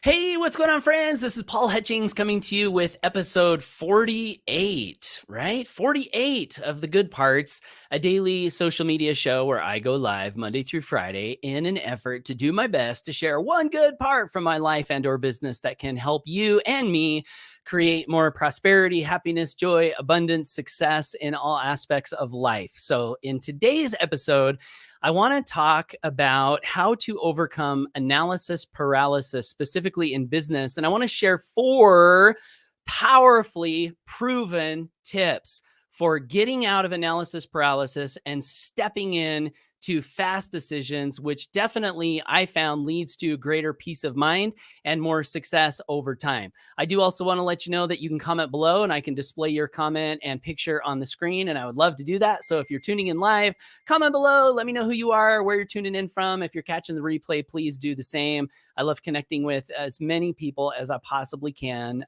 Hey, what's going on, friends? This is Paul Hutchings coming to you with episode 48, right? 48 of The Good Parts, a daily social media show where I go live Monday through Friday in an effort to do my best to share one good part from my life and or business that can help you and me create more prosperity, happiness, joy, abundance, success in all aspects of life. So in today's episode, I want to talk about how to overcome analysis paralysis, specifically in business. And I want to share 4 powerfully proven tips for getting out of analysis paralysis and stepping in to fast decisions, which definitely I found leads to greater peace of mind and more success over time. I do also want to let you know that you can comment below and I can display your comment and picture on the screen. And I would love to do that. So if you're tuning in live, comment below. Let me know who you are, where you're tuning in from. If you're catching the replay, please do the same. I love connecting with as many people as I possibly can.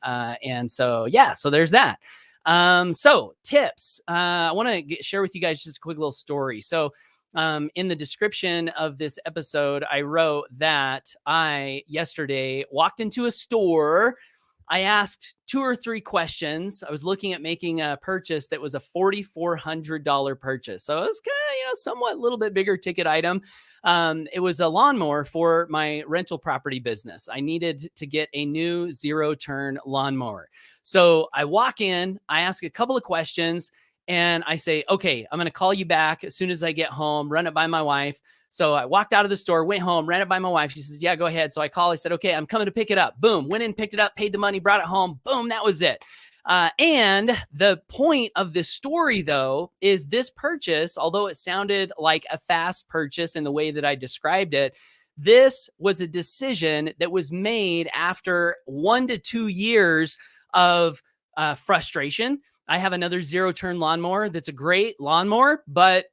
So there's that. So tips. I want to share with you guys just a quick little story. So in the description of this episode, I wrote that I yesterday walked into a store. I asked 2 or 3 questions. I was looking at making a purchase that was a $4,400 purchase. So it was kind of, somewhat a little bit bigger ticket item. It was a lawnmower for my rental property business. I needed to get a new 0-turn lawnmower. So I walk in, I ask a couple of questions, and I say, okay, I'm going to call you back as soon as I get home, run it by my wife. So I walked out of the store, went home, ran it by my wife. She says, yeah, go ahead. So I call, I said, okay, I'm coming to pick it up. Boom, went in, picked it up, paid the money, brought it home. Boom, that was it. And the point of this story, though, is this purchase, although it sounded like a fast purchase in the way that I described it, this was a decision that was made after 1 to 2 years of frustration. I have another 0-turn lawnmower that's a great lawnmower, but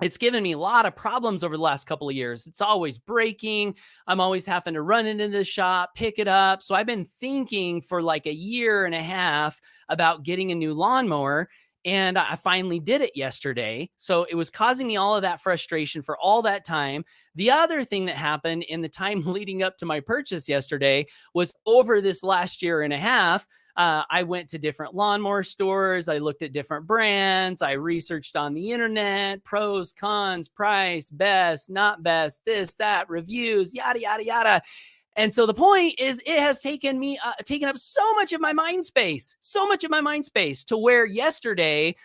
it's given me a lot of problems over the last couple of years. It's always breaking. I'm always having to run it into the shop, pick it up. So I've been thinking for like 1.5 years about getting a new lawnmower. And I finally did it yesterday. So it was causing me all of that frustration for all that time. The other thing that happened in the time leading up to my purchase yesterday was over this last 1.5 years, I went to different lawnmower stores. I looked at different brands. I researched on the internet, pros, cons, price, best, not best, this, that, reviews, yada, yada, yada. And so the point is it has taken up so much of my mind space, to where yesterday,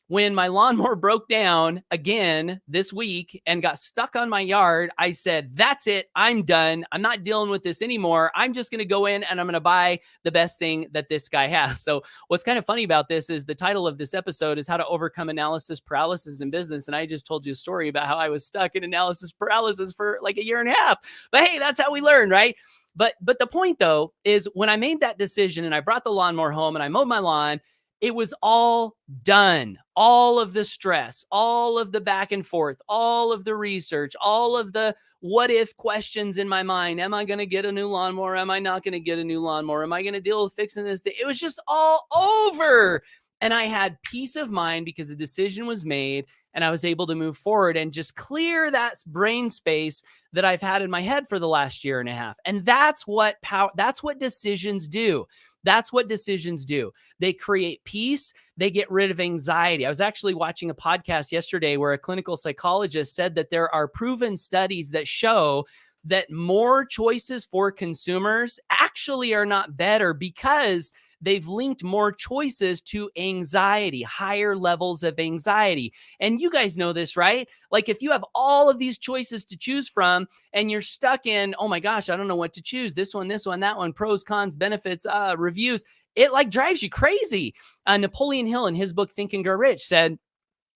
when my lawnmower broke down again this week and got stuck on my yard, I said, that's it. I'm done. I'm not dealing with this anymore. I'm just going to go in and I'm going to buy the best thing that this guy has. So what's kind of funny about this is the title of this episode is How to Overcome Analysis Paralysis in Business. And I just told you a story about how I was stuck in analysis paralysis for like 1.5 years. But hey, that's how we learn, right? But the point, though, is when I made that decision and I brought the lawnmower home and I mowed my lawn, it was all done. All of the stress, all of the back and forth, all of the research, all of the what if questions in my mind. Am I going to get a new lawnmower? Am I not going to get a new lawnmower? Am I going to deal with fixing this? It was just all over. And I had peace of mind because the decision was made and I was able to move forward and just clear that brain space that I've had in my head for the last 1.5 years. And that's what decisions do. That's what decisions do. They create peace. They get rid of anxiety. I was actually watching a podcast yesterday where a clinical psychologist said that there are proven studies that show that more choices for consumers actually are not better because they've linked more choices to anxiety, higher levels of anxiety. And you guys know this, right? Like if you have all of these choices to choose from and you're stuck in, oh my gosh, I don't know what to choose. This one, that one, pros, cons, benefits, reviews. It like drives you crazy. Napoleon Hill in his book, Think and Grow Rich said,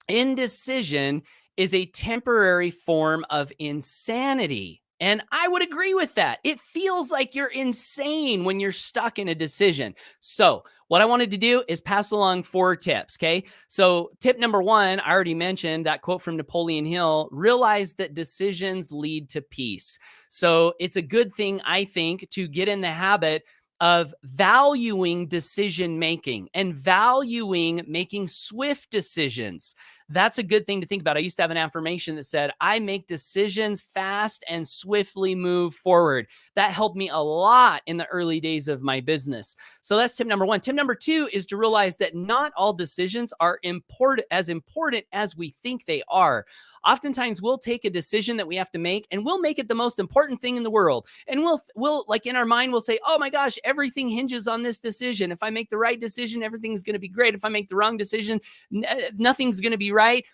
indecision is a temporary form of insanity. And I would agree with that. It feels like you're insane when you're stuck in a decision. So what I wanted to do is pass along 4 tips, okay? So tip number 1, I already mentioned that quote from Napoleon Hill, realize that decisions lead to peace. So it's a good thing, I think, to get in the habit of valuing decision making and valuing making swift decisions. That's a good thing to think about. I used to have an affirmation that said, I make decisions fast and swiftly move forward. That helped me a lot in the early days of my business. So that's tip number one. Tip number two is to realize that not all decisions are important as we think they are. Oftentimes we'll take a decision that we have to make and we'll make it the most important thing in the world. And we'll like in our mind, we'll say, oh my gosh, everything hinges on this decision. If I make the right decision, everything's going to be great. If I make the wrong decision, nothing's going to be right.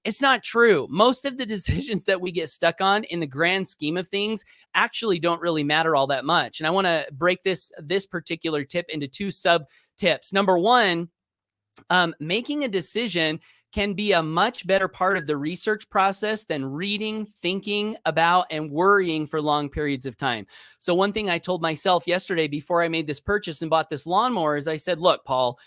It's not true. Most of the decisions that we get stuck on in the grand scheme of things actually don't really matter all that much. And I want to break this particular tip into two sub tips. Number one, making a decision can be a much better part of the research process than reading, thinking about, and worrying for long periods of time. So one thing I told myself yesterday before I made this purchase and bought this lawnmower is I said, look, Paul,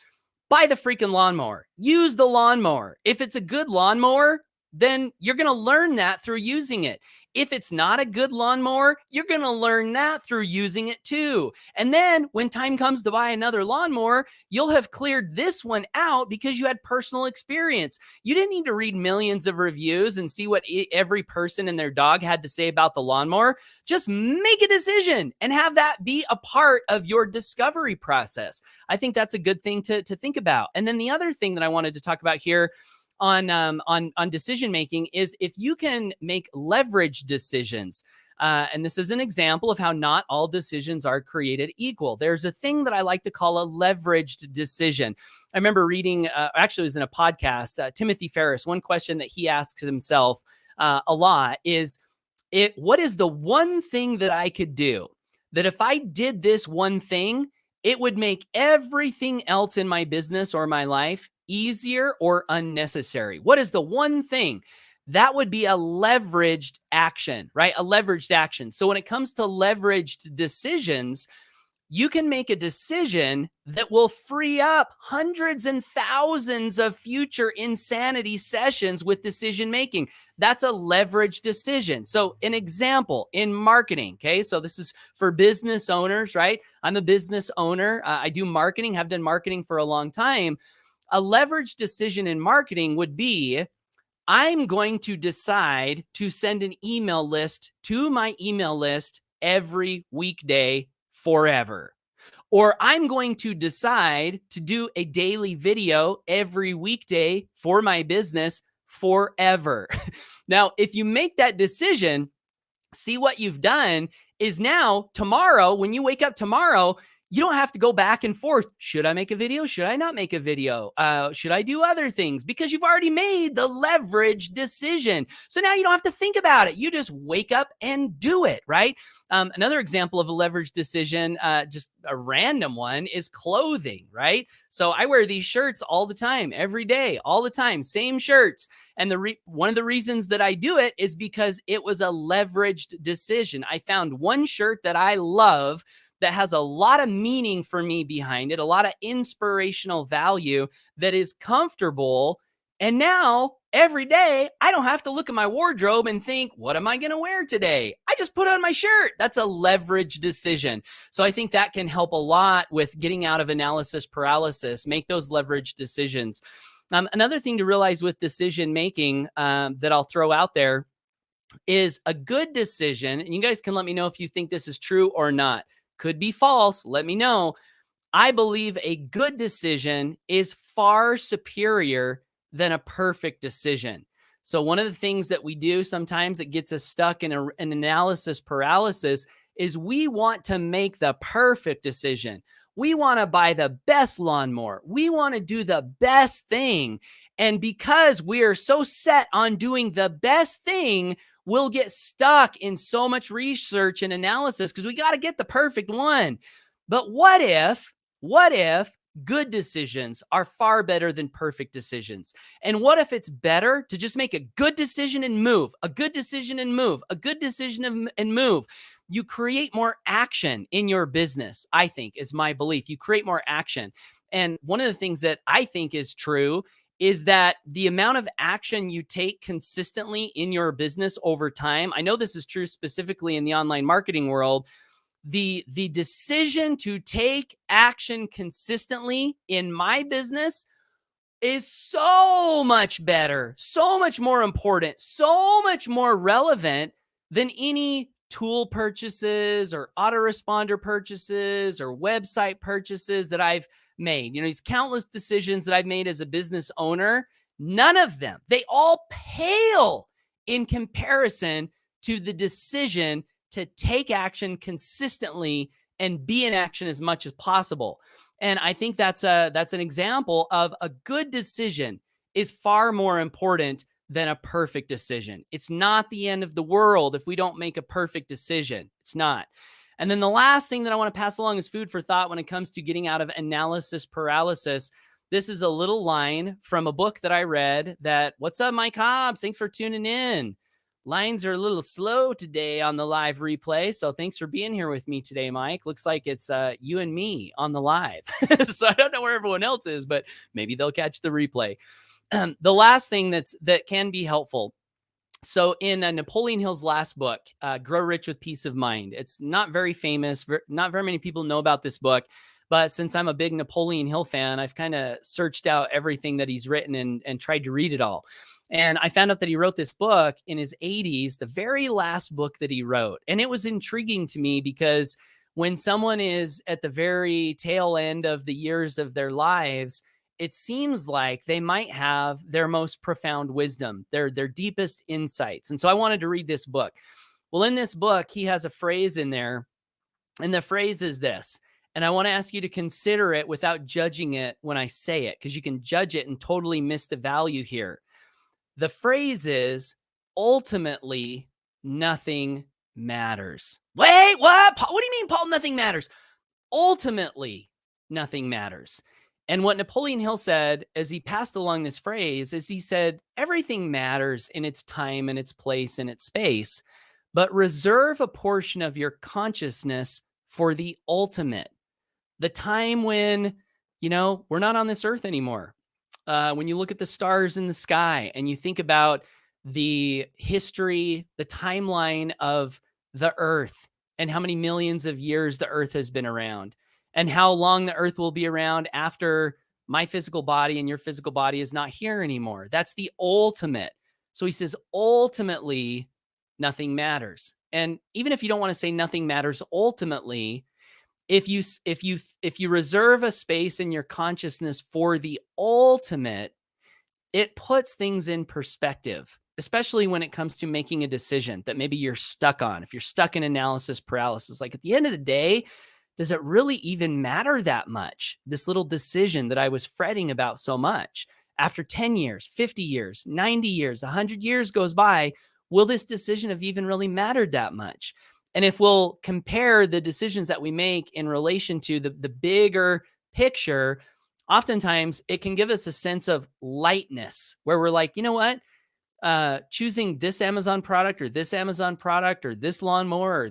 buy the freaking lawnmower. Use the lawnmower. If it's a good lawnmower, then you're going to learn that through using it. If it's not a good lawnmower, you're going to learn that through using it too. And then when time comes to buy another lawnmower, you'll have cleared this one out because you had personal experience. You didn't need to read millions of reviews and see what every person and their dog had to say about the lawnmower. Just make a decision and have that be a part of your discovery process. I think that's a good thing to think about. And then the other thing that I wanted to talk about here on decision making is if you can make leverage decisions. And this is an example of how not all decisions are created equal. There's a thing that I like to call a leveraged decision. I remember reading, actually it was in a podcast, Timothy Ferriss, one question that he asks himself a lot is, what is the one thing that I could do that if I did this one thing, it would make everything else in my business or my life easier or unnecessary? What is the one thing? That would be a leveraged action, right? A leveraged action. So when it comes to leveraged decisions, you can make a decision that will free up hundreds and thousands of future insanity sessions with decision making. That's a leveraged decision. So an example in marketing, okay? So this is for business owners, right? I'm a business owner. I do marketing, have done marketing for a long time. A leveraged decision in marketing would be, I'm going to decide to send an email list to my email list every weekday forever. Or I'm going to decide to do a daily video every weekday for my business forever. Now, if you make that decision, see what you've done is now tomorrow, when you wake up tomorrow, you don't have to go back and forth. Should I make a video? Should I not make a video? Should I do other things? Because you've already made the leverage decision. So now you don't have to think about it. You just wake up and do it, right? Another example of a leverage decision, just a random one, is clothing, right? So I wear these shirts all the time, every day, all the time, same shirts. And one of the reasons that I do it is because it was a leveraged decision. I found one shirt that I love that has a lot of meaning for me behind it, a lot of inspirational value, that is comfortable. And now every day I don't have to look at my wardrobe and think, what am I going to wear today? I just put on my shirt. That's a leverage decision. So I think that can help a lot with getting out of analysis paralysis. Make those leverage decisions. Another thing to realize with decision making that I'll throw out there is a good decision. And you guys can let me know if you think this is true or not. Could be false. Let me know. I believe a good decision is far superior than a perfect decision. So one of the things that we do sometimes that gets us stuck in an analysis paralysis is we want to make the perfect decision. We want to buy the best lawnmower. We want to do the best thing. And because we are so set on doing the best thing, we'll get stuck in so much research and analysis because we got to get the perfect one. But what if good decisions are far better than perfect decisions? And what if it's better to just make a good decision and move, a good decision and move, a good decision and move? You create more action in your business, I think, is my belief. You create more action. And one of the things that I think is true is that the amount of action you take consistently in your business over time, I know this is true specifically in the online marketing world, the decision to take action consistently in my business is so much better, so much more important, so much more relevant than any tool purchases or autoresponder purchases or website purchases that I've made, these countless decisions that I've made as a business owner, none of them, they all pale in comparison to the decision to take action consistently and be in action as much as possible. And I think that's an example of a good decision is far more important than a perfect decision. It's not the end of the world if we don't make a perfect decision. It's not. And then the last thing that I want to pass along is food for thought when it comes to getting out of analysis paralysis. This is a little line from a book that I read that, what's up, Mike Hobbs? Thanks for tuning in. Lines are a little slow today on the live replay, so thanks for being here with me today, Mike. Looks like it's you and me on the live. So I don't know where everyone else is, but maybe they'll catch the replay. The last thing that can be helpful. So in Napoleon Hill's last book, Grow Rich with Peace of Mind, it's not very famous. Not very many people know about this book. But since I'm a big Napoleon Hill fan, I've kind of searched out everything that he's written and tried to read it all. And I found out that he wrote this book in his 80s, the very last book that he wrote. And it was intriguing to me because when someone is at the very tail end of the years of their lives, it seems like they might have their most profound wisdom, their deepest insights. And so I wanted to read this book. Well, in this book, he has a phrase in there, and the phrase is this. And I want to ask you to consider it without judging it when I say it, because you can judge it and totally miss the value here. The phrase is, ultimately, nothing matters. Wait, what? Paul, what do you mean, Paul, nothing matters? Ultimately, nothing matters. And what Napoleon Hill said as he passed along this phrase is he said, everything matters in its time and its place and its space, but reserve a portion of your consciousness for the ultimate, the time when, we're not on this earth anymore. When you look at the stars in the sky and you think about the history, the timeline of the earth and how many millions of years the earth has been around and how long the earth will be around after my physical body and your physical body is not here anymore. That's the ultimate. So he says, ultimately, nothing matters. And even if you don't want to say nothing matters ultimately, if you reserve a space in your consciousness for the ultimate, it puts things in perspective, especially when it comes to making a decision that maybe you're stuck on. If you're stuck in analysis paralysis, like at the end of the day, does it really even matter that much? This little decision that I was fretting about so much, after 10 years, 50 years, 90 years, 100 years goes by, will this decision have even really mattered that much? And if we'll compare the decisions that we make in relation to the bigger picture, oftentimes it can give us a sense of lightness where we're like, you know what? Choosing this Amazon product or this Amazon product or this lawnmower,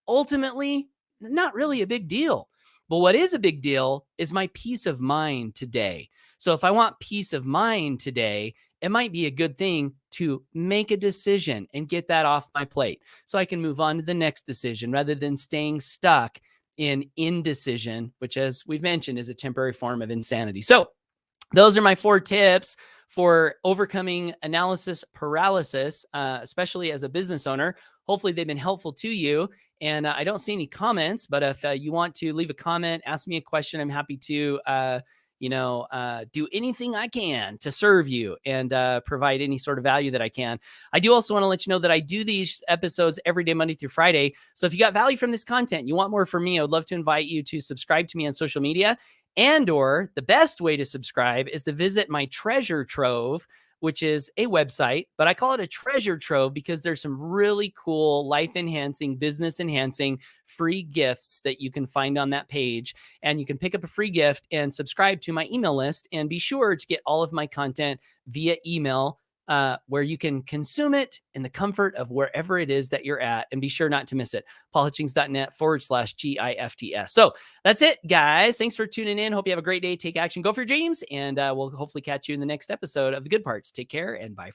ultimately, not really a big deal. But what is a big deal is my peace of mind today. So if I want peace of mind today, it might be a good thing to make a decision and get that off my plate so I can move on to the next decision rather than staying stuck in indecision, which, as we've mentioned, is a temporary form of insanity. So those are my 4 tips for overcoming analysis paralysis, especially as a business owner. Hopefully they've been helpful to you. And I don't see any comments, but if you want to leave a comment, ask me a question, I'm happy to do anything I can to serve you and provide any sort of value that I can. I do also want to let you know that I do these episodes every day, Monday through Friday. So if you got value from this content, you want more from me, I would love to invite you to subscribe to me on social media. And or the best way to subscribe is to visit my treasure trove, which is a website, but I call it a treasure trove because there's some really cool life-enhancing, business-enhancing free gifts that you can find on that page. And you can pick up a free gift and subscribe to my email list and be sure to get all of my content via email where you can consume it in the comfort of wherever it is that you're at, and be sure not to miss it. paulhutchings.net/GIFTS. So that's it, guys. Thanks for tuning in. Hope you have a great day. Take action. Go for your dreams. And we'll hopefully catch you in the next episode of The Good Parts. Take care and bye.